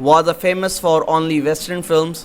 was a famous for only western films।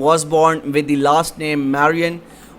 was born with the last name Marion।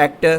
actor।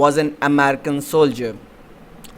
was an American soldier।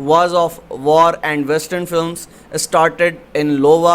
was of war and western films, started in Iowa,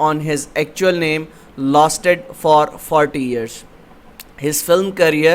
on his actual name, lasted for 40 years, his film career,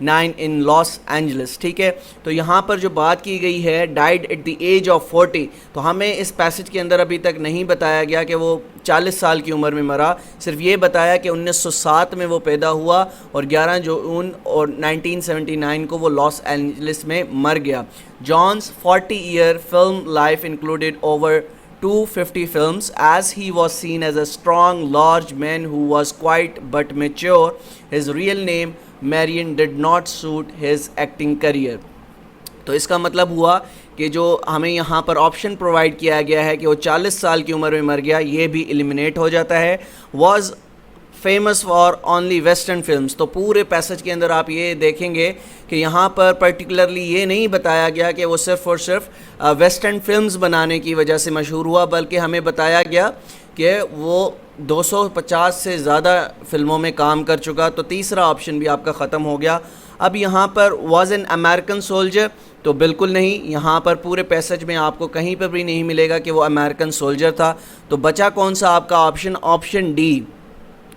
9 in Los Angeles. ٹھیک ہے, تو یہاں پر جو بات کی گئی ہے died at the age of 40, تو ہمیں اس پیسج کے اندر ابھی تک نہیں بتایا گیا کہ وہ 40 سال کی عمر میں مرا, صرف یہ بتایا کہ 1907 میں وہ پیدا ہوا اور 11 جون اور 1979 کو وہ لاس اینجلس میں مر گیا. جان's 40-year film life included over 250 films, as he was seen as a strong, large man who was quiet but mature. His real name, Marion, did not suit his acting career. تو اس کا مطلب ہوا کہ جو ہمیں یہاں پر آپشن پرووائڈ کیا گیا ہے کہ وہ 40 سال کی عمر میں مر گیا, یہ بھی ایلیمنیٹ ہو جاتا ہے. was famous for only western films, تو پورے پیسج کے اندر آپ یہ دیکھیں گے کہ یہاں پر پرٹیکولرلی یہ نہیں بتایا گیا کہ وہ صرف اور صرف ویسٹرن فلمز بنانے کی وجہ سے مشہور ہوا, بلکہ ہمیں بتایا گیا کہ وہ 250 سے زیادہ فلموں میں کام کر چکا. تو تیسرا آپشن بھی آپ کا ختم ہو گیا. اب یہاں پر واز این امریکن سولجر, تو بالکل نہیں, یہاں پر پورے پیسج میں آپ کو کہیں پر بھی نہیں ملے گا کہ وہ امریکن سولجر تھا. تو بچا کون سا آپ کا آپشن, آپشن ڈی.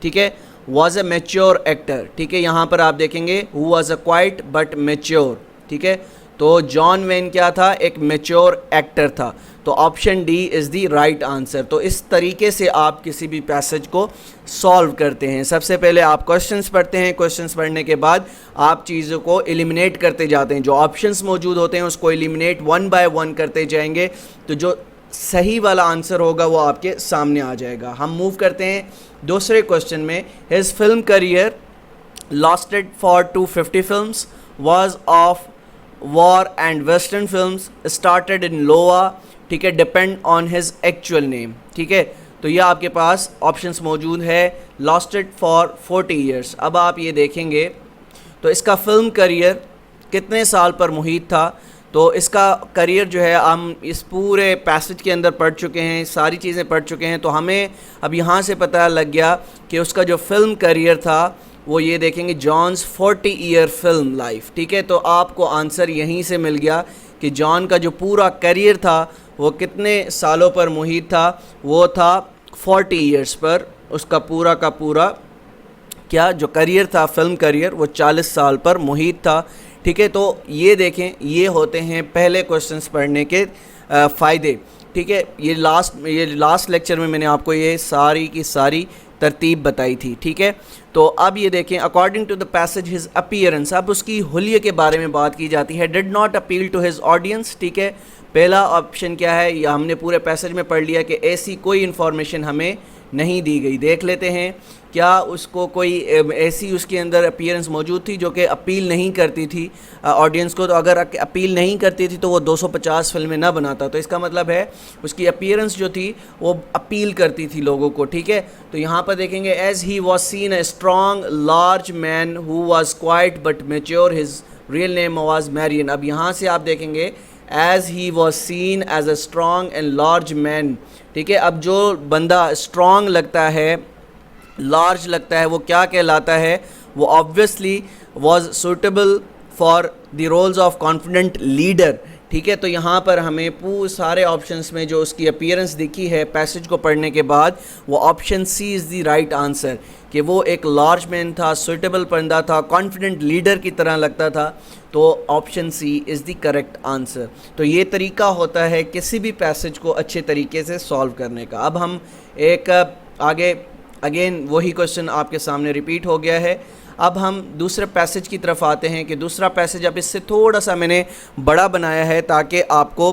ٹھیک ہے, واز اے میچور ایکٹر. ٹھیک ہے, یہاں پر آپ دیکھیں گے who was a quite but mature. ٹھیک ہے, تو جان وین کیا تھا, ایک میچور ایکٹر تھا. تو option D is the right answer. تو اس طریقے سے آپ کسی بھی پیسج کو سالو کرتے ہیں. سب سے پہلے آپ کوشچنس پڑھتے ہیں, کوشچنس پڑھنے کے بعد آپ چیزوں کو ایلیمنیٹ کرتے جاتے ہیں, جو آپشنس موجود ہوتے ہیں اس کو ایلیمنیٹ 1 by 1 کرتے جائیں گے, تو جو صحیح والا آنسر ہوگا وہ آپ کے سامنے آ جائے گا. ہم موو کرتے ہیں دوسرے کوشچن میں. His film career lasted for 250 films, was of war and western films, started in لوا. ٹھیک ہے, depend on his actual name. ٹھیک ہے, تو یہ آپ کے پاس آپشنس موجود ہے, لاسٹڈ فار 40 ایئرس. اب آپ یہ دیکھیں گے تو اس کا فلم کریئر کتنے سال پر محیط تھا. تو اس کا کریئر جو ہے ہم اس پورے پیسج کے اندر پڑھ چکے ہیں, ساری چیزیں پڑھ چکے ہیں. تو ہمیں اب یہاں سے پتہ لگ گیا کہ اس کا جو فلم کریئر تھا وہ یہ دیکھیں گے جان's 40-year film life. ٹھیک ہے, تو آپ کو آنسر یہیں سے مل گیا کہ جان کا جو پورا کریئر تھا وہ کتنے سالوں پر محیط تھا, وہ تھا 40 ایئرس پر. اس کا پورا کیا جو کریئر تھا, فلم کریئر, وہ 40 سال پر محیط تھا. ٹھیک ہے, تو یہ دیکھیں, یہ ہوتے ہیں پہلے کوشچنس پڑھنے کے فائدے. ٹھیک ہے, یہ لاسٹ لیکچر میں نے آپ کو یہ ساری کی ساری ترتیب بتائی تھی. ٹھیک ہے, تو اب یہ دیکھیں according to the passage his appearance, اب اس کی حلیے کے بارے میں بات کی جاتی ہے. Did not appeal to his audience. ٹھیک ہے, پہلا آپشن کیا ہے, یہ ہم نے پورے پیسج میں پڑھ لیا کہ ایسی کوئی انفارمیشن ہمیں نہیں دی گئی. دیکھ لیتے ہیں کیا اس کو کوئی ایسی اس کے اندر اپیئرنس موجود تھی جو کہ اپیل نہیں کرتی تھی آڈینس کو. تو اگر اپیل نہیں کرتی تھی تو وہ 250 فلمیں نہ بناتا. تو اس کا مطلب ہے اس کی اپیئرنس جو تھی وہ اپیل کرتی تھی لوگوں کو. ٹھیک ہے, تو یہاں پر دیکھیں گے as he was seen a strong large man who was quite but mature, his real name was Marin. اب یہاں سے آپ دیکھیں گے as he was seen as a strong and large man. ٹھیک ہے, اب جو بندہ اسٹرانگ لگتا ہے, لارج لگتا ہے, وہ کیا کہلاتا ہے, وہ obviously was suitable for the roles of confident leader. ٹھیک ہے, تو یہاں پر ہمیں سارے آپشنس میں جو اس کی اپیئرنس دکھی ہے پیسج کو پڑھنے کے بعد, وہ option C is the right answer, کہ وہ ایک لارج مین تھا, سوٹیبل بندہ تھا, کانفیڈنٹ لیڈر کی طرح لگتا تھا. تو option C is the correct answer. تو یہ طریقہ ہوتا ہے کسی بھی پیسج کو اچھے طریقے سے سالو کرنے کا. اب ہم ایک آگے اگین وہی کوشچن آپ کے سامنے ریپیٹ ہو گیا ہے. اب ہم دوسرے پیسج کی طرف آتے ہیں کہ دوسرا پیسج اب اس سے تھوڑا سا میں نے بڑا بنایا ہے تاکہ آپ کو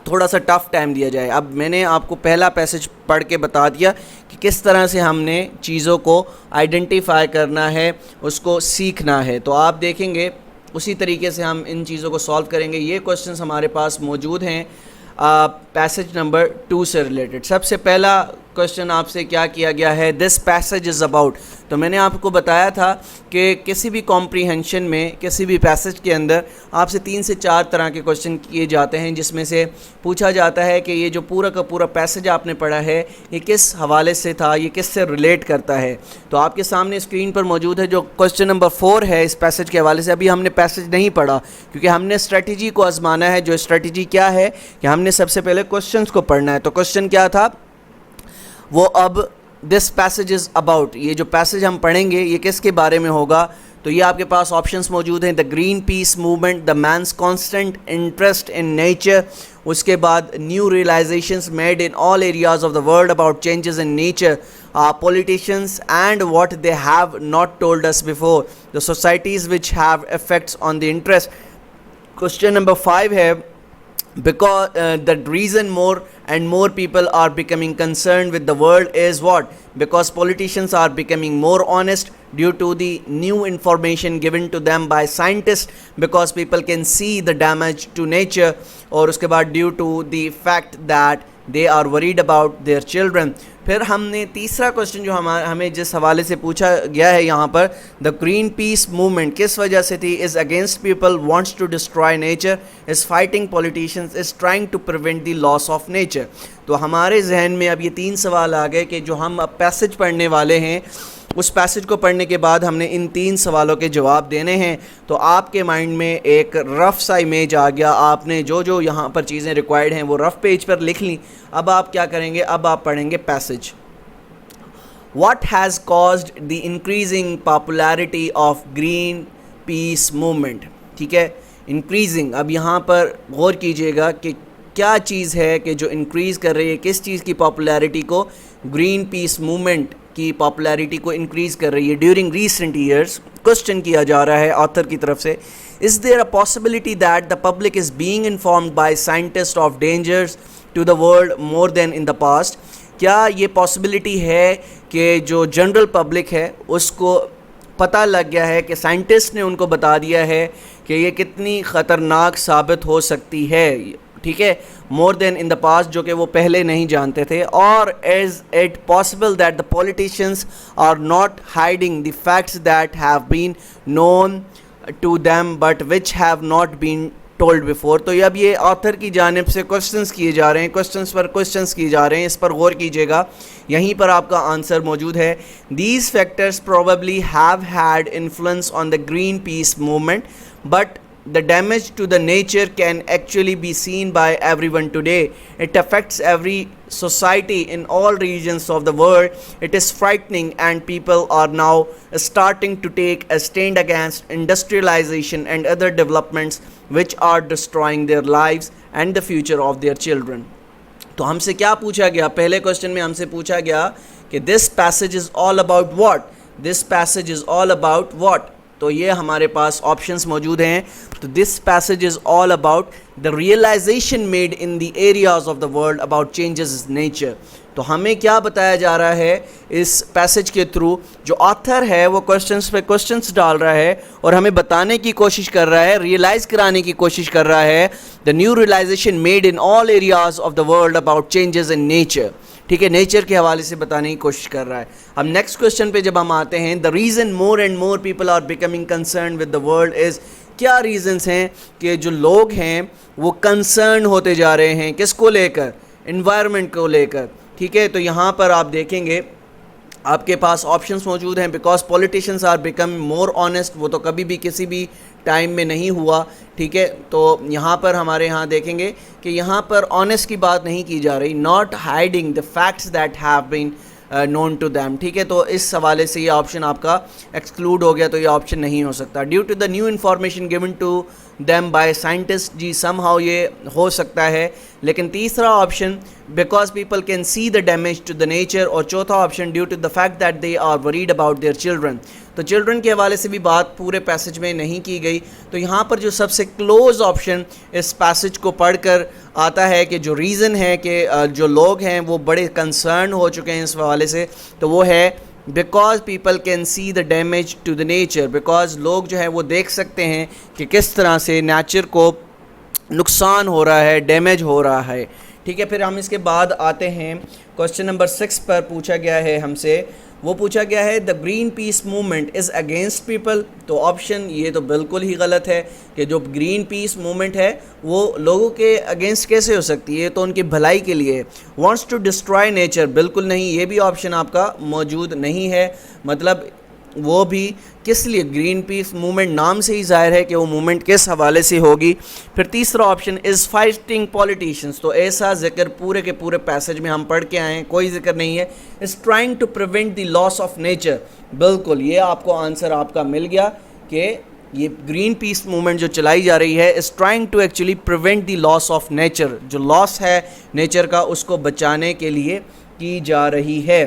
تھوڑا سا ٹف ٹائم دیا جائے. اب میں نے آپ کو پہلا پیسج پڑھ کے بتا دیا کہ کس طرح سے ہم نے چیزوں کو آئیڈینٹیفائی کرنا ہے, اس کو سیکھنا ہے. تو آپ دیکھیں گے اسی طریقے سے ہم ان چیزوں کو سالو کریں گے. یہ کوشچنس ہمارے پاس موجود ہیں پیسج نمبر 2 سے ریلیٹڈ. سب سے پہلا کوشچن آپ سے کیا کیا گیا ہے, دس پیسج از اباؤٹ. تو میں نے آپ کو بتایا تھا کہ کسی بھی کمپریہنشن میں, کسی بھی پیسج کے اندر آپ سے 3 سے 4 طرح کے کوشچن کیے جاتے ہیں, جس میں سے پوچھا جاتا ہے کہ یہ جو پورا کا پورا پیسج آپ نے پڑھا ہے یہ کس حوالے سے تھا, یہ کس سے ریلیٹ کرتا ہے. تو آپ کے سامنے اسکرین پر موجود ہے جو کوشچن نمبر 4 ہے اس پیسج کے حوالے سے. ابھی ہم نے پیسج نہیں پڑھا کیونکہ ہم نے اسٹریٹجی کو آزمانا ہے. جو اسٹریٹجی کیا ہے کہ ہم نے سب سے پہلے کوشچنس کو پڑھنا ہے. تو کوشچن کیا تھا وہ, اب دس پیسج از اباؤٹ, یہ جو پیسج ہم پڑھیں گے یہ کس کے بارے میں ہوگا, تو یہ آپ کے پاس آپشنس موجود ہیں. The green peace movement, the man's constant interest in nature, اس کے بعد new realisations made in all areas of the world about changes in nature, politicians and what they have not told us before, the societies which have effects on the interest. Question number 5 ہے because the reason more and more people are becoming concerned with the world is what? Because politicians are becoming more honest due to the new information given to them by scientists, because people can see the damage to nature, اور اس کے بعد due to the fact that they are worried about their children. پھر ہم نے تیسرا question جو ہمیں جس حوالے سے پوچھا گیا ہے یہاں پر, دا گرین پیس موومنٹ کس وجہ سے تھی, is against people, wants to destroy nature, is fighting politicians, is trying to prevent the loss of nature. تو ہمارے ذہن میں اب یہ 3 سوال آ گئے کہ جو ہم اب پیسج پڑھنے والے ہیں, اس پیسج کو پڑھنے کے بعد ہم نے ان 3 سوالوں کے جواب دینے ہیں. تو آپ کے مائنڈ میں ایک رف سا امیج آ گیا, آپ نے جو یہاں پر چیزیں ریکوائرڈ ہیں وہ رف پیج پر لکھ لیں. اب آپ کیا کریں گے, اب آپ پڑھیں گے passage. What has caused the increasing popularity of green peace movement? ٹھیک ہے, انکریزنگ. اب یہاں پر غور کیجئے گا کہ کیا چیز ہے کہ جو انکریز کر رہی ہے, کس چیز کی پاپولیرٹی کو, گرین پیس موومنٹ کی پاپولیرٹی کو انکریز کر رہی ہے ڈیورنگ ریسنٹ ایئرس. کوشچن کیا جا رہا ہے آتھر کی طرف سے, is there a possibility that the public is being informed by scientists of dangers to the world more than in the past? کیا یہ پاسبلٹی ہے کہ جو جنرل پبلک ہے اس کو پتہ لگ گیا ہے کہ سائنٹسٹ نے ان کو بتا دیا ہے کہ یہ کتنی خطرناک ثابت ہو سکتی ہے, ٹھیک ہے, مور دین ان دا پاسٹ, جو کہ وہ پہلے نہیں جانتے تھے. اور is it possible that the politicians are not hiding the facts that have been known to them but which have not been told before. تو اب یہ آتھر کی جانب سے کوشچنس کیے جا رہے ہیں, کوشچنس پر کوشچنس کیے جا رہے ہیں, اس پر غور کیجیے گا, یہیں پر آپ کا آنسر موجود ہے. These factors probably have had influence on the green peace movement, but the damage to the nature can actually be seen by everyone today. It affects every society in all regions of the world. It is frightening, and people are now starting to take a stand against industrialization and other developments which are destroying their lives and the future of their children. تو ہم سے کیا پوچھا گیا, پہلے question میں ہم سے پوچھا گیا کہ this passage is all about what? This passage is all about what? تو یہ ہمارے پاس آپشنس موجود ہیں. تو this passage is all about the realisation made in the areas of the world about changes in nature. تو ہمیں کیا بتایا جا رہا ہے اس پیسج کے تھرو, جو آتھر ہے وہ کوشچنس پہ کوشچنس ڈال رہا ہے اور ہمیں بتانے کی کوشش کر رہا ہے, ریئلائز کرانے کی کوشش کر رہا ہے, the new realization made in all areas of the world about changes in nature. ٹھیک ہے, نیچر کے حوالے سے بتانے کی کوشش کر رہا ہے. اب نیکسٹ کوشچن پہ جب ہم آتے ہیں, the reason more and more people are becoming concerned with the world is, کیا ریزنس ہیں کہ جو لوگ ہیں وہ کنسرن ہوتے جا رہے ہیں, کس کو لے کر, انوائرمنٹ کو لے کر. ٹھیک ہے, تو یہاں پر آپ دیکھیں گے آپ کے پاس آپشنس موجود ہیں. Because politicians are become more honest, وہ تو کبھی بھی کسی بھی ٹائم میں نہیں ہوا. ٹھیک ہے, تو یہاں پر ہمارے یہاں دیکھیں گے کہ یہاں پر آنیسٹ کی بات نہیں کی جا رہی, not hiding the facts that have been known to them. ٹھیک ہے, تو اس حوالے سے یہ آپشن آپ کا ایکسکلوڈ ہو گیا, تو یہ آپشن نہیں ہو سکتا. Due to the new information given to them by scientist, جی سم ہاؤ یہ ہو سکتا ہے. لیکن تیسرا option because people can see the damage to the nature, اور چوتھا option due to the fact that they are worried about their children. تو چلڈرن کے حوالے سے بھی بات پورے پیسج میں نہیں کی گئی. تو یہاں پر جو سب سے کلوز آپشن اس پیسج کو پڑھ کر آتا ہے کہ جو ریزن ہے کہ جو لوگ ہیں وہ بڑے کنسرن ہو چکے ہیں اس حوالے سے, تو وہ ہے because people can see the damage to the nature. Because لوگ جو ہیں وہ دیکھ سکتے ہیں کہ کس طرح سے نیچر کو نقصان ہو رہا ہے, ڈیمیج ہو رہا ہے. ٹھیک ہے, پھر ہم اس کے بعد آتے ہیں کوشچن نمبر 6 پر. پوچھا گیا ہے ہم سے, وہ پوچھا گیا ہے the green peace movement is against people. تو آپشن یہ تو بالکل ہی غلط ہے کہ جو گرین پیس موومنٹ ہے وہ لوگوں کے اگینسٹ کیسے ہو سکتی ہے, تو ان کی بھلائی کے لیے. وانٹس ٹو ڈسٹرائے نیچر, بالکل نہیں, یہ بھی آپشن آپ کا موجود نہیں ہے. مطلب وہ بھی کس لیے, گرین پیس موومنٹ نام سے ہی ظاہر ہے کہ وہ موومنٹ کس حوالے سے ہوگی. پھر تیسرا آپشن از فائٹنگ پولیٹیشنس. تو ایسا ذکر پورے کے پورے پیسج میں ہم پڑھ کے آئے ہیں, کوئی ذکر نہیں ہے. Is trying to prevent the loss of nature, بالکل یہ آپ کو آنسر آپ کا مل گیا. کہ یہ گرین پیس موومنٹ جو چلائی جا رہی ہے is trying to actually prevent the loss of nature, جو لاس ہے نیچر کا اس کو بچانے کے لیے کی جا رہی ہے۔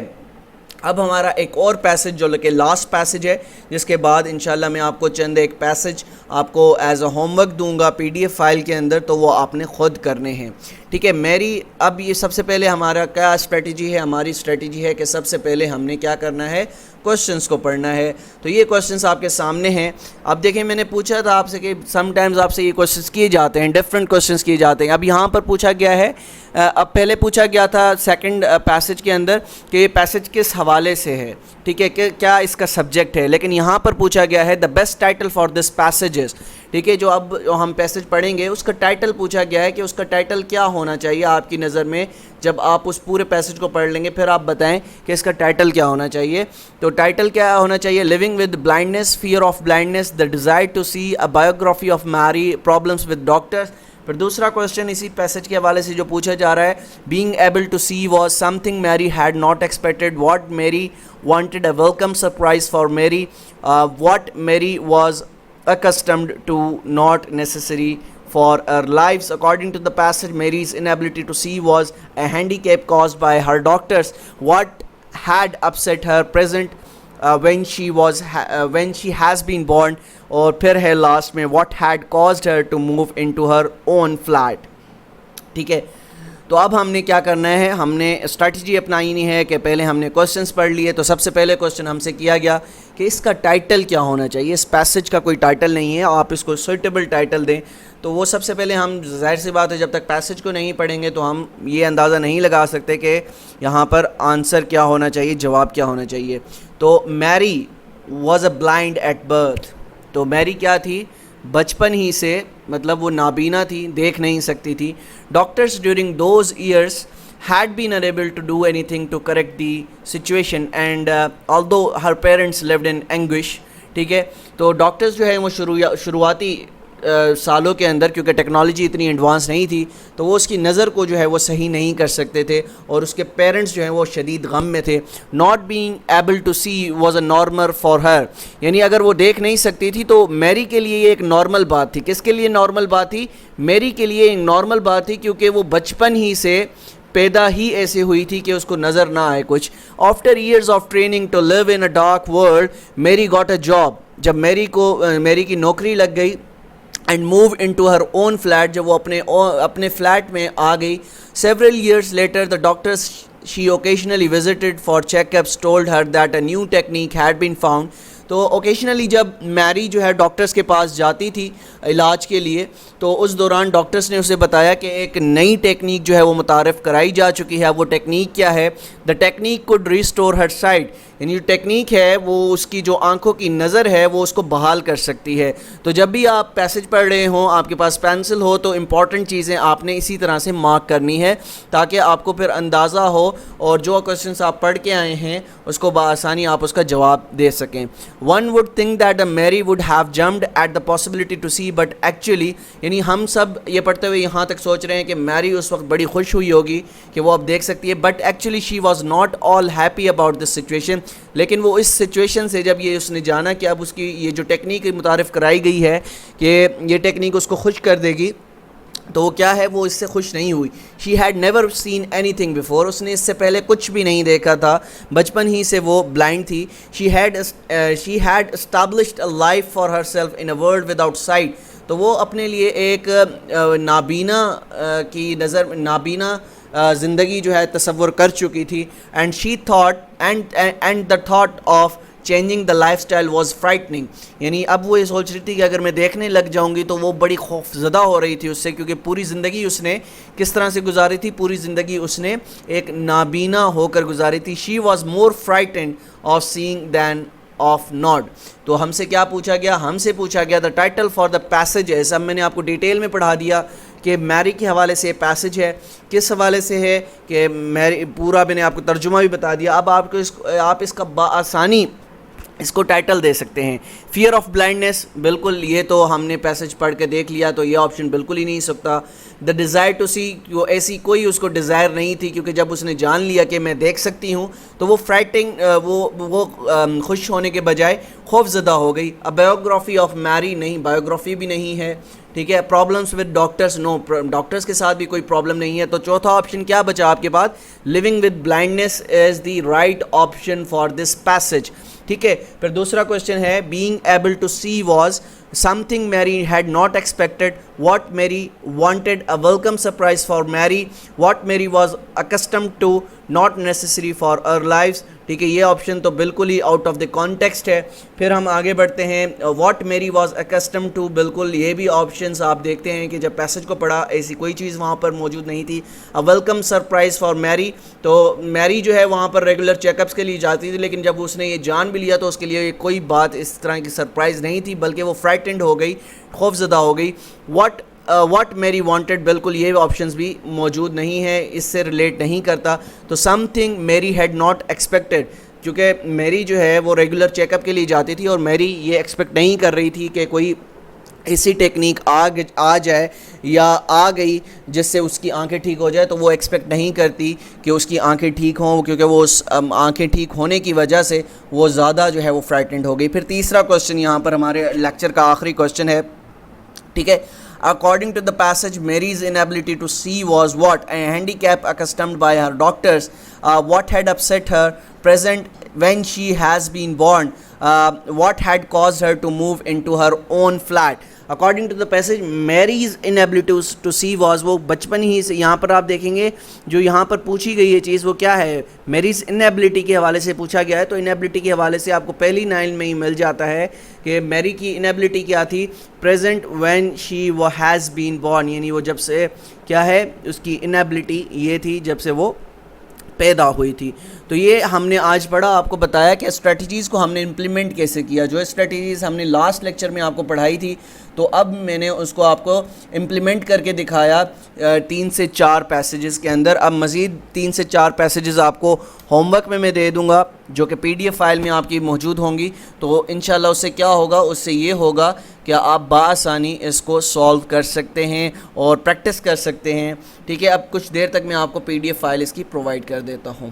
اب ہمارا ایک اور پیسج جو کہ لاسٹ پیسج ہے، جس کے بعد انشاءاللہ میں آپ کو چند ایک پیسج آپ کو ایز اے ہوم ورک دوں گا PDF فائل کے اندر، تو وہ آپ نے خود کرنے ہیں، ٹھیک ہے۔ میری اب یہ سب سے پہلے ہمارا کیا اسٹریٹجی ہے، ہماری اسٹریٹجی ہے کہ سب سے پہلے ہم نے کیا کرنا ہے، کوشچنس کو پڑھنا ہے۔ تو یہ کوشچنس آپ کے سامنے ہیں۔ اب دیکھیں میں نے پوچھا تھا آپ سے کہ سم ٹائمز آپ سے یہ کوشچنس کیے جاتے ہیں، ڈفرینٹ کوشچنس کیے جاتے ہیں۔ اب یہاں پر پوچھا گیا ہے، اب پہلے پوچھا گیا تھا سیکنڈ پیسج کے اندر کہ یہ پیسج کس حوالے سے ہے، ٹھیک ہے، کہ کیا اس کا سبجیکٹ ہے، لیکن یہاں پر پوچھا گیا ہے the best title for this passages, ٹھیک ہے۔ جو اب ہم پیسج پڑھیں گے اس کا ٹائٹل پوچھا گیا ہے کہ اس کا ٹائٹل کیا ہونا چاہیے آپ کی نظر میں، جب آپ اس پورے پیسج کو پڑھ لیں گے پھر آپ بتائیں کہ اس کا ٹائٹل کیا ہونا چاہیے۔ تو ٹائٹل کیا ہونا چاہیے، living with blindness, fear of blindness, the desire to see, a biography of Mary, problems with doctors. پھر دوسرا کوشچن اسی پیسج کے حوالے سے جو پوچھا جا رہا ہے، being able to see was something Mary had not expected, what Mary wanted a welcome surprise for Mary, what Mary was accustomed to not necessary for her lives. According to the passage, Mary's inability to see was a handicap caused by her doctors. What had upset her present when she has been born, اور پھر ہے last میں what had caused her to move into her own flat. ٹھیک ہے، تو اب ہم نے کیا کرنا ہے، ہم نے اسٹریٹجی اپنانی ہے کہ پہلے ہم نے کوشچنس پڑھ لیے۔ تو سب سے پہلے کوشچن ہم سے کیا گیا کہ اس کا ٹائٹل کیا ہونا چاہیے، اس پیسج کا کوئی ٹائٹل نہیں ہے، آپ اس کو سوئٹیبل ٹائٹل دیں۔ تو وہ سب سے پہلے ہم، ظاہر سی بات ہے جب تک پیسج کو نہیں پڑھیں گے تو ہم یہ اندازہ نہیں لگا سکتے کہ یہاں پر آنسر کیا ہونا چاہیے، جواب کیا ہونا چاہیے۔ تو Mary was a blind at birth, تو میری کیا تھی، بچپن ہی سے، مطلب وہ نابینا تھی، دیکھ نہیں سکتی تھی۔ Doctors during those years had been unable to do anything to correct the situation and although her parents lived in anguish، ٹھیک ہے۔ تو ڈاکٹرز جو ہے وہ شروعاتی سالوں کے اندر، کیونکہ ٹیکنالوجی اتنی ایڈوانس نہیں تھی تو وہ اس کی نظر کو جو ہے وہ صحیح نہیں کر سکتے تھے، اور اس کے پیرنٹس جو ہیں وہ شدید غم میں تھے۔ Not being able to see was a normal for her, یعنی اگر وہ دیکھ نہیں سکتی تھی تو میری کے لیے یہ ایک نارمل بات تھی۔ کس کے لیے نارمل بات تھی؟ میری کے لیے ایک نارمل بات تھی، کیونکہ وہ بچپن ہی سے پیدا ہی ایسے ہوئی تھی کہ اس کو نظر نہ آئے کچھ۔ After years of training to live in a dark world, Mary got a job, جب میری کی نوکری لگ گئی، and move in to her own flat, جب وہ اپنے فلیٹ میں آ گئی۔ Several years later the doctors she occasionally visited for check ups told her that a new technique had been found. تو اوکیشنلی جب میری جو ہے ڈاکٹرس کے پاس جاتی تھی علاج کے لیے، تو اس دوران ڈاکٹرس نے اسے بتایا کہ ایک نئی ٹیکنیک جو ہے وہ متعارف کرائی جا چکی ہے۔ وہ ٹیکنیک کیا ہے؟ The technique could restore her sight, یعنی جو ٹیکنیک ہے وہ اس کی جو آنکھوں کی نظر ہے وہ اس کو بحال کر سکتی ہے۔ تو جب بھی آپ پیسج پڑھ رہے ہوں، آپ کے پاس پینسل ہو، تو امپورٹنٹ چیزیں آپ نے اسی طرح سے مارک کرنی ہے تاکہ آپ کو پھر اندازہ ہو اور جو کویسچنس آپ پڑھ کے آئے ہیں اس کو بآسانی آپ اس کا جواب دے سکیں۔ One would think that Mary would have jumped at the possibility to see but actually, یعنی ہم سب یہ پڑھتے ہوئے یہاں تک سوچ رہے ہیں کہ میری اس وقت بڑی خوش ہوئی ہوگی کہ وہ اب دیکھ سکتی ہے، but actually she was not all happy about this situation, لیکن وہ اس سچویشن سے جب اس نے جانا کہ اب اس کی یہ جو ٹیکنیک متعارف کرائی گئی ہے کہ یہ ٹیکنیک اس کو خوش کر دے گی، تو وہ کیا ہے، وہ اس سے خوش نہیں ہوئی۔ She had never seen anything before, اس نے اس سے پہلے کچھ بھی نہیں دیکھا تھا، بچپن ہی سے وہ بلائنڈ تھی۔ She had established a life for herself in a world without sight, تو وہ اپنے لیے ایک نابینا کی نظر، نابینا زندگی جو ہے تصور کر چکی تھی۔ And she thought and the thought of changing the lifestyle was frightening, یعنی اب وہ یہ سوچ رہی تھی کہ اگر میں دیکھنے لگ جاؤں گی تو وہ بڑی خوف زدہ ہو رہی تھی اس سے، کیونکہ پوری زندگی اس نے کس طرح سے گزاری تھی، پوری زندگی اس نے ایک نابینا ہو کر گزاری تھی۔ She was more frightened of seeing than of not. تو ہم سے کیا پوچھا گیا؟ ہم سے پوچھا گیا the title for the passage ہے، سب میں نے آپ کو ڈیٹیل میں پڑھا دیا کہ میری کے حوالے سے پیسج ہے، کس حوالے سے ہے کہ میری، پورا میں نے آپ کو ترجمہ بھی بتا دیا۔ اب آپ اس کا بآسانی اس کو ٹائٹل دے سکتے ہیں. فیئر آف بلائنڈنس، بالکل یہ تو ہم نے پیسج پڑھ کے دیکھ لیا، تو یہ آپشن بالکل ہی نہیں سکتا. دا ڈیزائر ٹو سی، وہ ایسی کوئی اس کو ڈیزائر نہیں تھی، کیونکہ جب اس نے جان لیا کہ میں دیکھ سکتی ہوں تو وہ فرائٹنگ، وہ خوش ہونے کے بجائے خوف زدہ ہو گئی. ا بایوگرافی آف میری، نہیں، بایوگرافی بھی نہیں ہے. ٹھیک ہے. Problems with doctors, no, doctors کے ساتھ بھی کوئی پرابلم نہیں ہے. تو چوتھا آپشن کیا بچا آپ کے پاس؟ Living with blindness is the right option for this passage. ٹھیک ہے. پھر دوسرا کوشچن ہے being able to see was something Mary had not expected. What Mary wanted, a welcome surprise for Mary. What Mary was accustomed to, not necessary for her lives. ٹھیک ہے. یہ option تو بالکل ہی آؤٹ آف دی کانٹیکسٹ ہے. پھر ہم آگے بڑھتے ہیں. What Mary was accustomed to، بالکل یہ بھی آپشنس آپ دیکھتے ہیں کہ جب پیسج کو پڑھا ایسی کوئی چیز وہاں پر موجود نہیں تھی. ویلکم سرپرائز فار میری، تو میری جو ہے وہاں پر ریگولر چیک اپس کے لیے جاتی تھی، لیکن جب اس نے یہ جان بھی لیا تو اس کے لیے کوئی بات اس طرح کی سرپرائز نہیں تھی، بلکہ وہ فرائٹنڈ ہو گئی، خوف زدہ ہو گئی. واٹ میری وانٹیڈ، بالکل یہ آپشنز بھی موجود نہیں ہے، اس سے ریلیٹ نہیں کرتا. تو some thing Mary had not expected, کیونکہ میری جو ہے وہ ریگولر چیک اپ کے لیے جاتی تھی اور میری یہ ایکسپیکٹ نہیں کر رہی تھی کہ کوئی ایسی ٹیکنیک آ جائے یا آ گئی جس سے اس کی آنکھیں ٹھیک ہو جائے، تو وہ ایکسپیکٹ نہیں کرتی کہ اس کی آنکھیں ٹھیک ہوں، کیونکہ وہ اس آنکھیں ٹھیک ہونے کی وجہ سے وہ زیادہ جو ہے وہ فرائٹنڈ ہو گئی. پھر تیسرا کوشچن یہاں پر ہمارے لیکچر کا آخری کوشچن ہے. ٹھیک ہے. According to the passage, Mary's inability to see was what? A handicap accustomed by her doctors. What had upset her present when she has been born? What had caused her to move into her own flat? According to the passage, Mary's inability to see was، وہ بچپن ہی سے، یہاں پر آپ دیکھیں گے جو یہاں پر پوچھی گئی یہ چیز وہ کیا ہے؟ میریز انیبلٹی کے حوالے سے پوچھا گیا ہے. تو انیبلٹی کے حوالے سے آپ کو پہلی لائن میں ہی مل جاتا ہے کہ میری کی انیبلٹی کیا تھی؟ Present when she has been born, یعنی وہ جب سے کیا ہے اس کی انیبلٹی یہ تھی جب سے وہ پیدا ہوئی تھی. تو یہ ہم نے آج پڑھا، آپ کو بتایا کہ اسٹریٹجیز کو ہم نے امپلیمنٹ کیسے کیا. جو اسٹریٹجیز ہم نے لاسٹ لیکچر میں آپ کو پڑھائی تھی، تو اب میں نے اس کو آپ کو امپلیمنٹ کر کے دکھایا 3 سے 4 پیسیجز کے اندر. اب مزید 3 سے 4 پیسیجز آپ کو ہوم ورک میں دے دوں گا، جو کہ PDF فائل میں آپ کی موجود ہوں گی. تو انشاءاللہ اس سے کیا ہوگا؟ اس سے یہ ہوگا کہ آپ بآسانی اس کو سولو کر سکتے ہیں اور پریکٹس کر سکتے ہیں. ٹھیک ہے. اب کچھ دیر تک میں آپ کو PDF فائل اس کی پرووائڈ کر دیتا ہوں.